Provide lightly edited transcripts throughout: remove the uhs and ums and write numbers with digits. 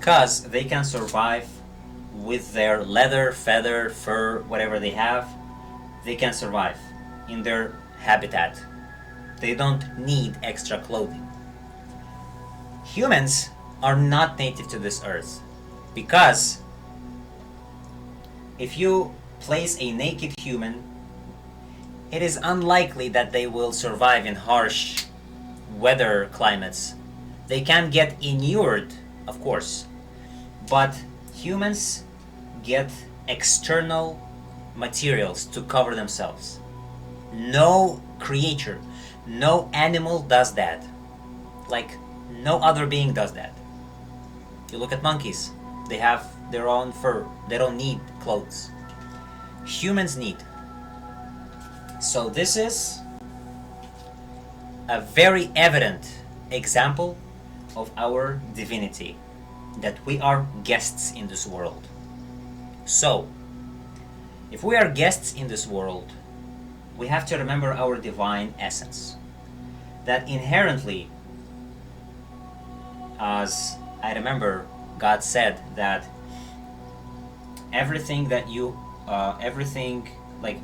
because they can survive with their leather, feather, fur, whatever they have. They can survive in their habitat. They don't need extra clothing. Humans are not native to this earth because if you place a naked human, it is unlikely that they will survive in harsh weather climates. They can get inured, of course, but humans get external materials to cover themselves. No creature, no animal does that. Like, no other being does that. You look at monkeys, they have their own fur, they don't need clothes. Humans need. So this is a very evident example of our divinity, that we are guests in this world. So, if we are guests in this world, we have to remember our divine essence. That inherently, as I remember, God said that everything that you, everything like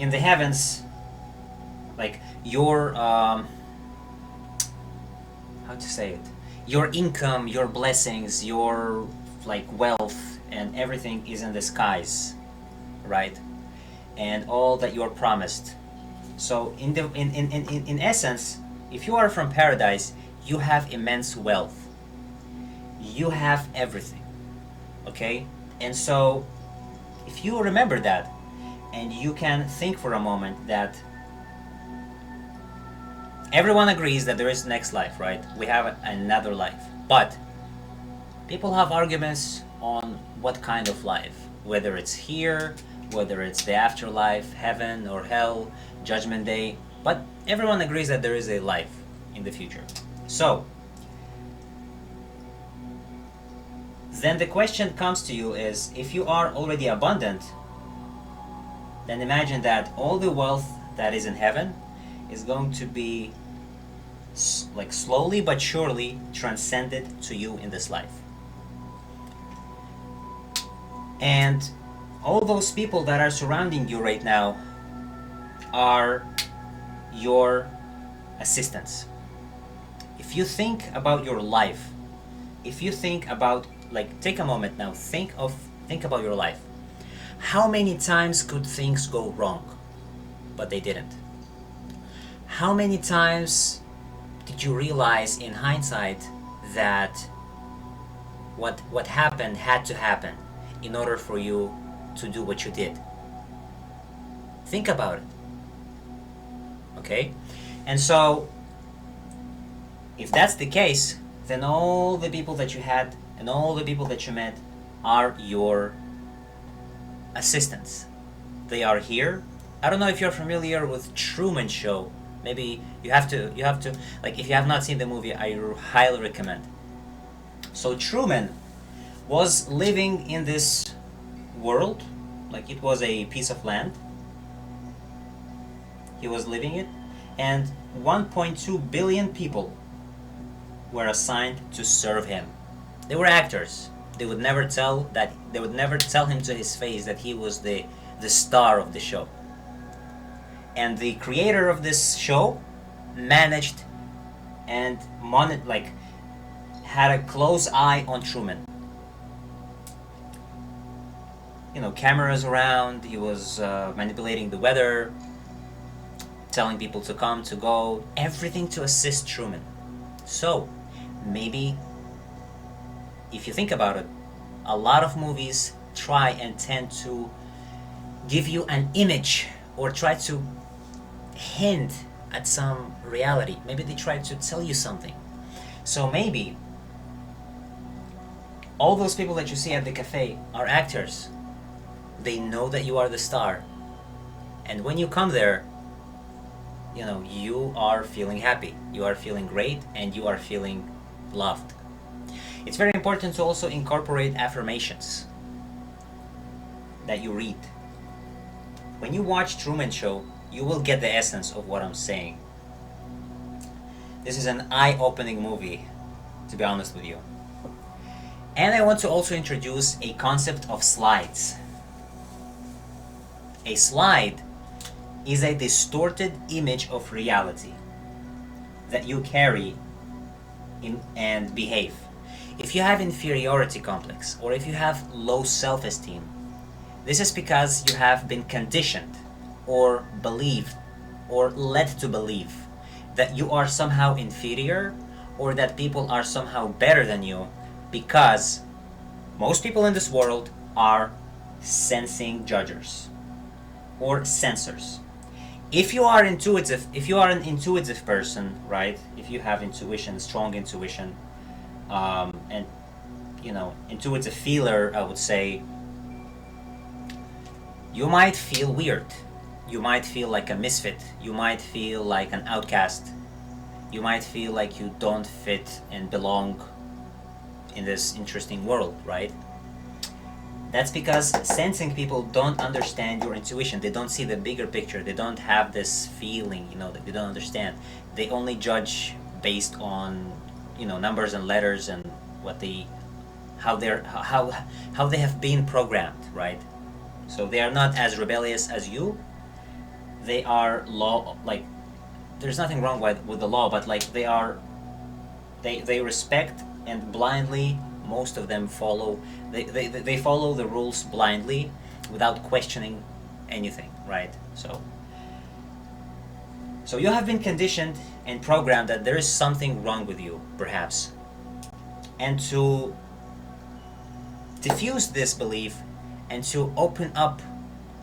in the heavens, like your, how to say it, your income, your blessings, your like wealth and everything is in the skies, right? And all that you are promised. So in essence, if you are from paradise, you have immense wealth. You have everything. Okay? And so if you remember that, and you can think for a moment that everyone agrees that there is next life, right? We have another life. But people have arguments on what kind of life, whether it's here, whether it's the afterlife, heaven or hell, judgment day, but everyone agrees that there is a life in the future. So then the question comes to you is, if you are already abundant, then imagine that all the wealth that is in heaven is going to be like slowly but surely transcended to you in this life. And all those people that are surrounding you right now are your assistants. If you think about your life, if you think about, like, take a moment now, think about your life. How many times could things go wrong, but they didn't? How many times did you realize in hindsight that what happened had to happen in order for you to do what you did? Think about it. Okay? And so, if that's the case, then all the people that you had and all the people that you met are your assistants. They are here. I don't know if you're familiar with Truman Show. Maybe you have to, like, if you have not seen the movie, I highly recommend. So Truman was living in this world, like it was a piece of land. He was living it, and 1.2 billion people were assigned to serve him. They were actors. They would never tell him to his face that he was the star of the show. And the creator of this show managed and had a close eye on Truman. You know, cameras around. He was manipulating the weather, telling people to come, to go, everything to assist Truman. So maybe, if you think about it, a lot of movies try and tend to give you an image or try to hint at some reality. Maybe they try to tell you something. So maybe all those people that you see at the cafe are actors. They know that you are the star. And when you come there, you know, you are feeling happy, you are feeling great, and you are feeling loved. It's very important to also incorporate affirmations that you read. When you watch Truman Show, you will get the essence of what I'm saying. This is an eye-opening movie, to be honest with you. And I want to also introduce a concept of slides. A slide is a distorted image of reality that you carry in and behave. If you have inferiority complex or if you have low self-esteem, this is because you have been conditioned or believed or led to believe that you are somehow inferior or that people are somehow better than you, because most people in this world are sensing judges or censors. If you are intuitive, if you are an intuitive person, right? If you have intuition, strong intuition, and intuitive feeler, I would say, you might feel weird. You might feel like a misfit. You might feel like an outcast. You might feel like you don't fit and belong in this interesting world, right? That's because sensing people don't understand your intuition. They don't see the bigger picture. They don't have this feeling, that they don't understand. They only judge based on, numbers and letters and how they have been programmed, right? So they are not as rebellious as you. They are there's nothing wrong with the law, but they respect and blindly, most of them follow. They follow the rules blindly without questioning anything, right? So you have been conditioned and programmed that there is something wrong with you, perhaps. And to diffuse this belief and to open up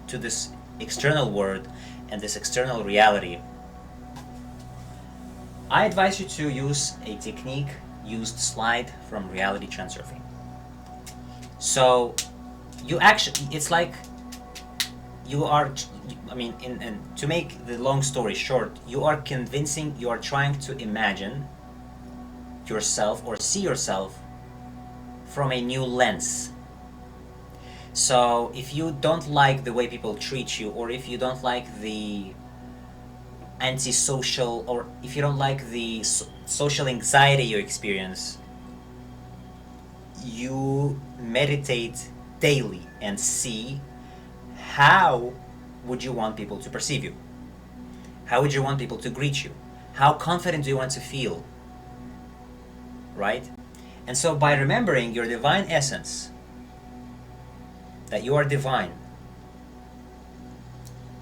to this external world and this external reality, I advise you to use a technique used slide from reality transurfing. So it's like you are, to make the long story short, you are trying to imagine yourself or see yourself from a new lens. So if you don't like the way people treat you, or if you don't like the antisocial, or if you don't like the social anxiety you experience, you meditate daily and see how would you want people to perceive you? How would you want people to greet you? How confident do you want to feel? Right? And so by remembering your divine essence, that you are divine,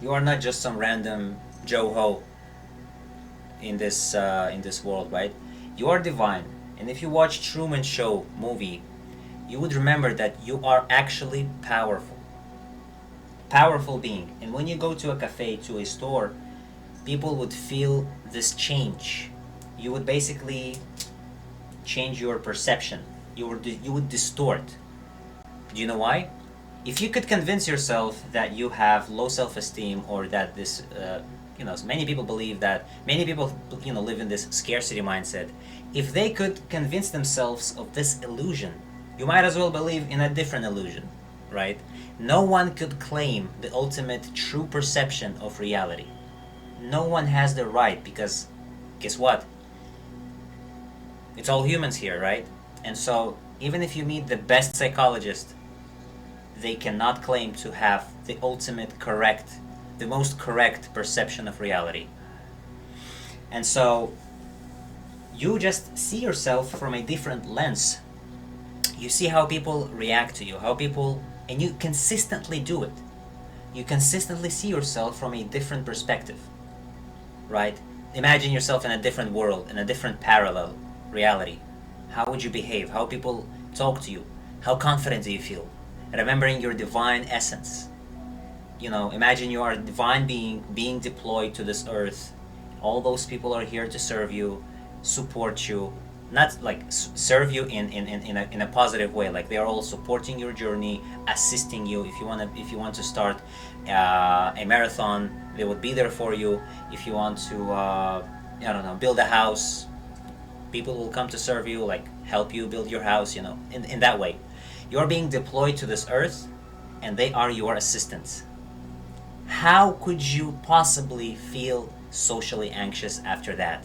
you are not just some random Joe Ho in this world, right? You are divine. And if you watch Truman Show movie, you would remember that you are actually powerful being. And when you go to a cafe, to a store, people would feel this change. You would basically change your perception. You would distort. Do you know why? If you could convince yourself that you have low self-esteem, or that this many people believe that, many people live in this scarcity mindset. If they could convince themselves of this illusion, you might as well believe in a different illusion, right? No one could claim the ultimate true perception of reality. No one has the right, because guess what? It's all humans here, right? And so even if you meet the best psychologist, they cannot claim to have the ultimate correct, the most correct perception of reality. And so you just see yourself from a different lens. You see how people react to you, and you consistently do it. You consistently see yourself from a different perspective, right? Imagine yourself in a different world, in a different parallel reality. How would you behave? How people talk to you? How confident do you feel? Remembering your divine essence. Imagine you are a divine being deployed to this earth. All those people are here to serve you, support you, not like serve you in a positive way. Like they are all supporting your journey, assisting you. If you want to start a marathon, they would be there for you. If you want to build a house, people will come to serve you, like help you build your house. In that way, you are being deployed to this earth, and they are your assistants. How could you possibly feel socially anxious after that?